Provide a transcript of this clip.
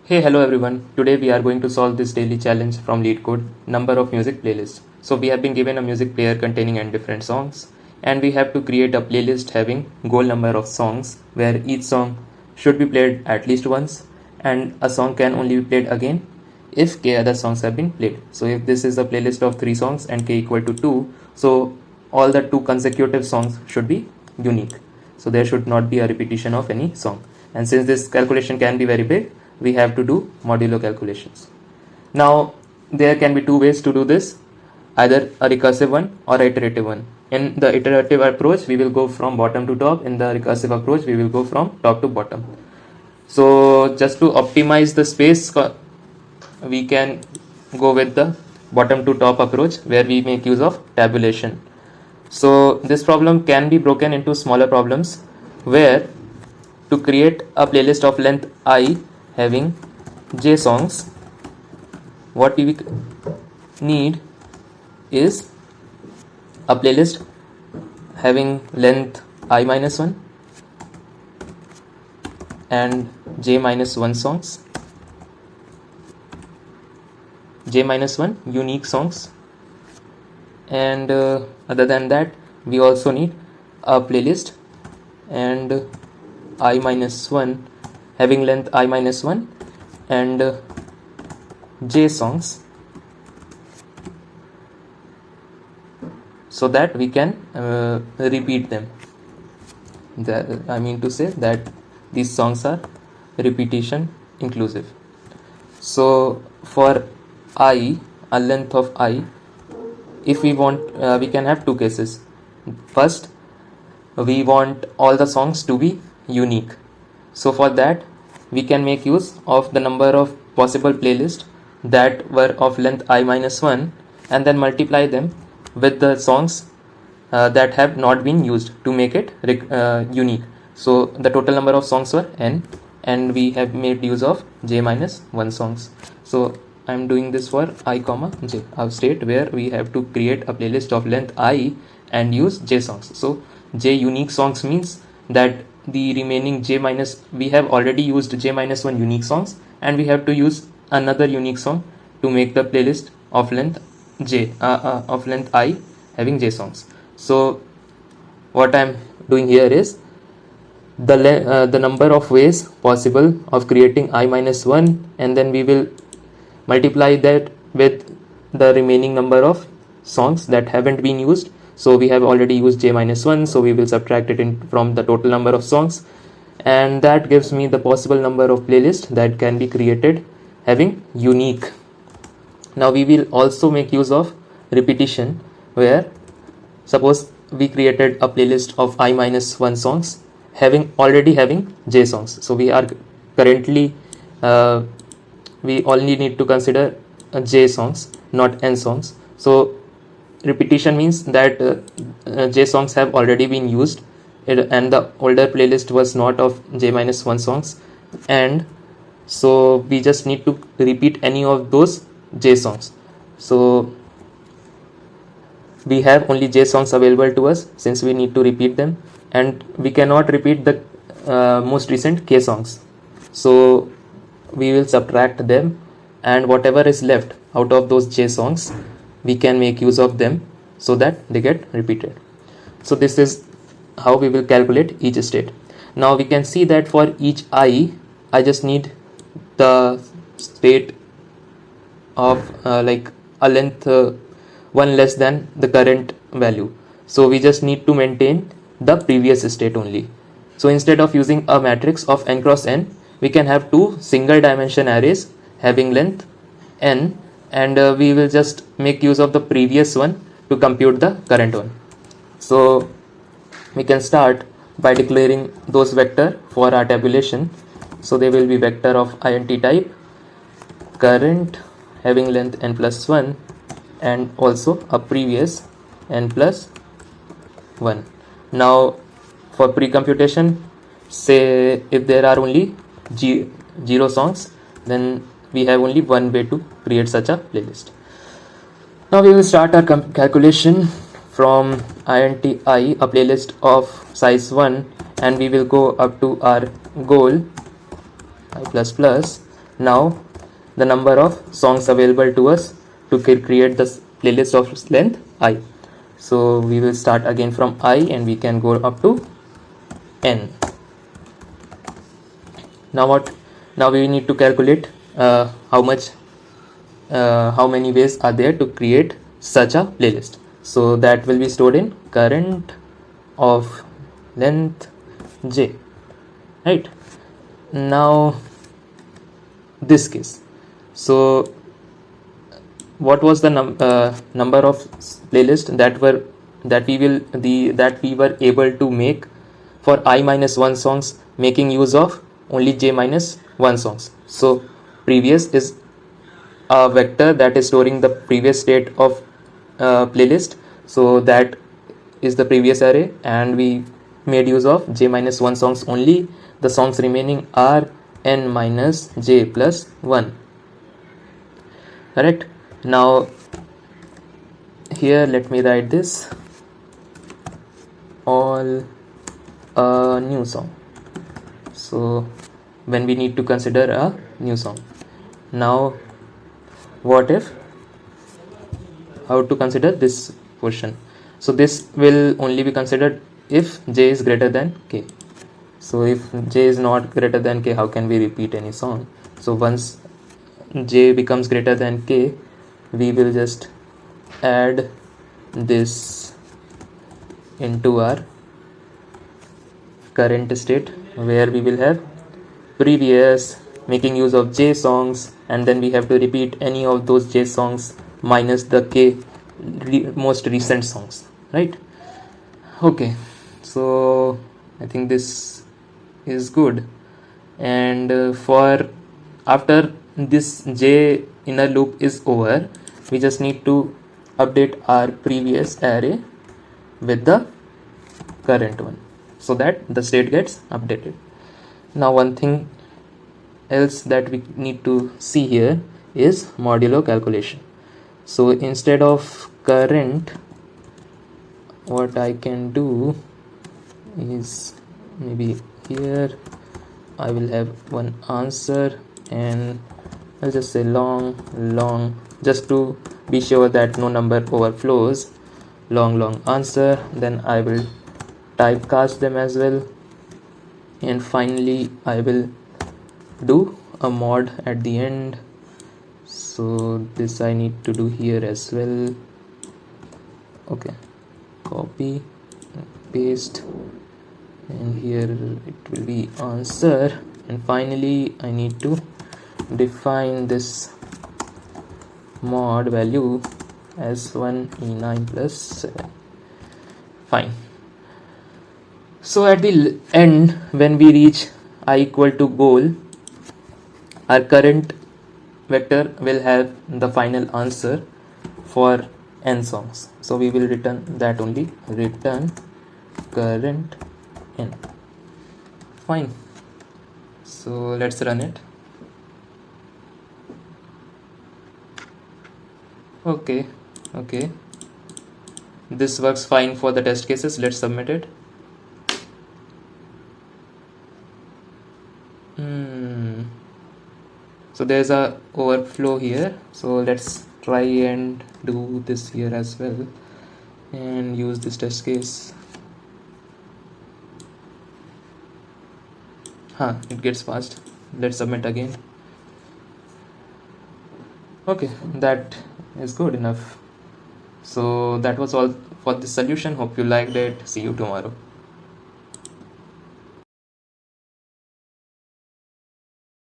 Hey, hello everyone. Today we are going to solve this daily challenge from LeetCode, number of music playlists. So we have been given a music player containing n different songs, and we have to create a playlist having goal number of songs where each song should be played at least once and a song can only be played again if k other songs have been played. So if this is a playlist of 3 songs and k equal to 2, so all the 2 consecutive songs should be unique. So there should not be a repetition of any song. And since this calculation can be very big, we have to do modulo calculations. Now there can be 2 ways to do this, either a recursive one or an iterative one. In the iterative approach, we will go from bottom to top. In the recursive approach, we will go from top to bottom. So just to optimize the space, we can go with the bottom to top approach where we make use of tabulation. So this problem can be broken into smaller problems where to create a playlist of length I having j songs, what we need is a playlist having length I minus 1 and j minus 1 songs, j minus 1 unique songs, and other than that we also need a playlist and I minus 1 having length I minus 1 and j songs, so that we can repeat them. I mean to say that these songs are repetition inclusive. So for I, a length of I, if we want, we can have 2 cases. First, we want all the songs to be unique. So for that, we can make use of the number of possible playlists that were of length I minus 1 and then multiply them with the songs that have not been used to make it unique. So the total number of songs were n and we have made use of j minus 1 songs. So I am doing this for I comma j, a state where we have to create a playlist of length I and use j songs. So j unique songs means that the remaining j minus, we have already used j minus 1 unique songs and we have to use another unique song to make the playlist of length j of length I having j songs. So what I am doing here is the number of ways possible of creating I minus 1 and then we will multiply that with the remaining number of songs that haven't been used. So we have already used j minus 1, so we will subtract it from the total number of songs, and that gives me the possible number of playlists that can be created having unique. Now we will also make use of repetition, where suppose we created a playlist of I minus 1 songs already having j songs. So we are currently we only need to consider j songs, not n songs. So repetition means that j songs have already been used and the older playlist was not of j minus 1 songs, and so we just need to repeat any of those j songs. So we have only j songs available to us since we need to repeat them, and we cannot repeat the most recent k songs. So we will subtract them, and whatever is left out of those j songs, we can make use of them so that they get repeated. So this is how we will calculate each state. Now we can see that for each I just need the state of like a length 1 less than the current value. So we just need to maintain the previous state only. So instead of using a matrix of n cross n, we can have 2 single dimension arrays having length n, and we will just make use of the previous one to compute the current one. So we can start by declaring those vector for our tabulation. So they will be vector of int type, current having length n plus 1 and also a previous n plus 1. Now for pre-computation, say if there are only 0 songs, then we have only one way to create such a playlist. Now we will start our calculation from int I, a playlist of size 1, and we will go up to our goal I++, now the number of songs available to us to create this playlist of length I. So we will start again from I and we can go up to n. Now what? Now we need to calculate how many ways are there to create such a playlist. So that will be stored in current of length j, right? Now this case, so what was the number of playlist that we were able to make for I minus 1 songs, making use of only j minus 1 songs. So previous is a vector that is storing the previous state of playlist, so that is the previous array, and we made use of j minus 1 songs only. The songs remaining are n minus j plus 1, correct? Now here let me write this all a new song. So when we need to consider a new song, now what if, how to consider this portion? So this will only be considered if j is greater than k. So if j is not greater than k, how can we repeat any song? So once j becomes greater than k, we will just add this into our current state, where we will have previous making use of j songs, and then we have to repeat any of those j songs minus the k most recent songs, right? Okay, so I think this is good. And for after this j inner loop is over, we just need to update our previous array with the current one, so that the state gets updated. Now one thing else that we need to see here is modulo calculation. So instead of current, what I can do is, maybe here I will have one answer, and I'll just say long, just to be sure that no number overflows. Long answer, then I will typecast them as well, and finally I will do a mod at the end. So this I need to do here as well. Okay, copy, paste, and here it will be answer, and finally I need to define this mod value as 1e9 plus 7. Fine. So at the end, when we reach I equal to goal, our current vector will have the final answer for n songs. So we will return that only, return current n. Fine. So let's run it. Okay, this works fine for the test cases. Let's submit it. So there's a overflow here, so let's try and do this here as well and use this test case. It gets passed. Let's submit again. Okay, that is good enough. So that was all for this solution. Hope you liked it. See you tomorrow.